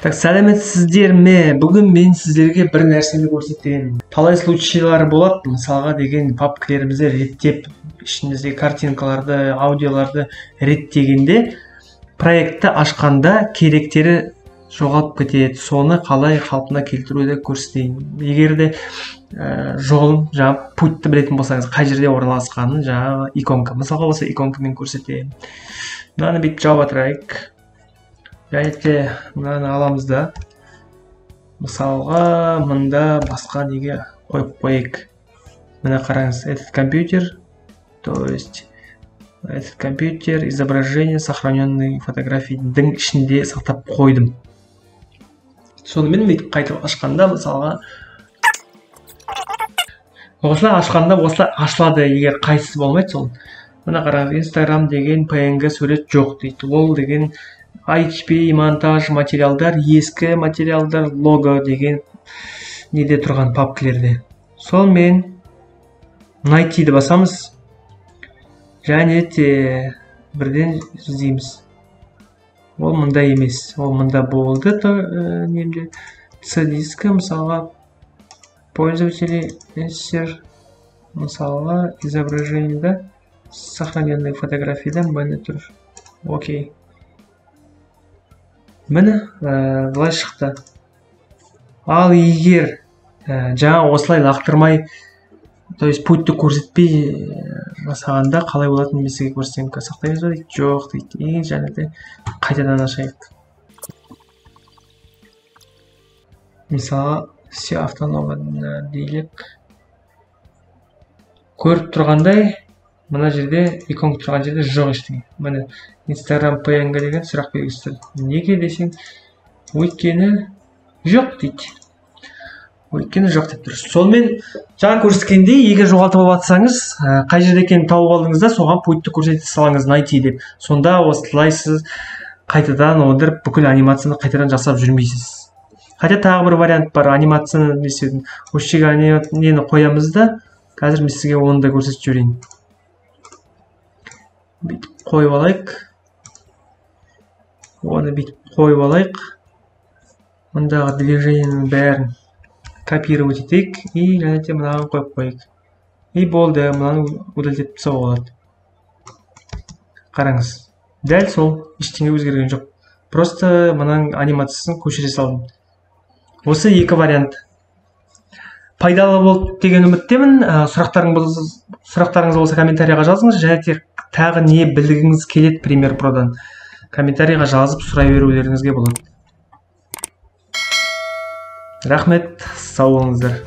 Так, сәлеметсіздер ме? Бүгін мен сіздерге бір нәрсені көрсетемін. Талай случайлар болады, мысалға деген папкалерімізді реттеп, ішіміздегі картинкаларды, аудиоларды реттегенде проектті ашқанда керектері жоғалып кетеді. Соны қалай қалпына келтіруді көрсетейін. Егер де жолын, путті білетін болсаңыз, қай жерде орналасқанын, иконка. Мысалға болса иконкамен көрсетейін. Мынаны бүйтіп жауып отырайық. Және мынаны аламыз да, мысалға мында басқа неге қойып қойық. Мына қараңыз, этот компьютер, то есть этот компьютер, изображение, сохраненные фотографийдің ішінде сақтап қойдым. Сонымен бүйтіп қайтып ашқанда, мысалға осылай ашқанда осылай ашылады, егер қайсысы болмайды сол. Мына қараңыз, Instagram деген PNG сурет жоқ дейді. Ол деген HP монтаж материалдар, ескі материалдар, лого деген неде тұрған папкілерде. Сонымен найти-ді басамыз. Және те бірден іздейміз. Ол мында емес. Ол мында болды. Немде C-дискі, мысалға пользователи insert, мысалға изображениеда сохраненные фотографияда мында тұр. Окей. Міне, былай шықты. Ал егер жаңа осылай лақтырмай, то есть путті көрсетпей жасағанда қалай болатын немесеге көрсетемін. Сақтаймыз ба дейді? Жоқ дейді. Және де қайтадан ашайық. Мысалы, все автономно дейлік. Көріп тұрғандай, мына жерде, иконка тұрған жерде жоқ ештеңе. Міне, Instagram PNG деген сұрақ белгісі тұр. Неге десең, өйткені жоқ дейді. Өйткені жоқ деп тұр. Сонымен жаңа көрсеткендей, егер жоғалтып алсаңыз, қай жерде екенін тауып алдыңызда, соған пультті көрсете салыңыз найти деп. Сонда осылай сіз қайтадан отырып бүкіл анимацияны қайтадан жасап жүрмейсіз. Хотя тағы бір вариант бар, анимацияны несетін. Осы жерге нені қоямыз да, қазір мен сізге оны да көрсетіп жіберейін. Бүйтіп қойып алайық. Оны бүйтіп қойып алайық. Мұндағы движениенің бәрін копировать етейік. И және де мынаған қойып қойық. И болды, мынаны удалить тастауға болады. Қараңыз. Дәл сол, ештеңе өзгерген жоқ. Просто мынаның анимациясын көшіре салдым. Осы екі вариант. Пайдалы болды деген үміттемін. Сұрақтарыңыз болса комментарияға жазыңыз. Және тағы не білгіңіз келеді Premiere Pro'дан. Комментарияға жазып сұрай берулеріңізге болады. Рахмет, сау болыңыздар.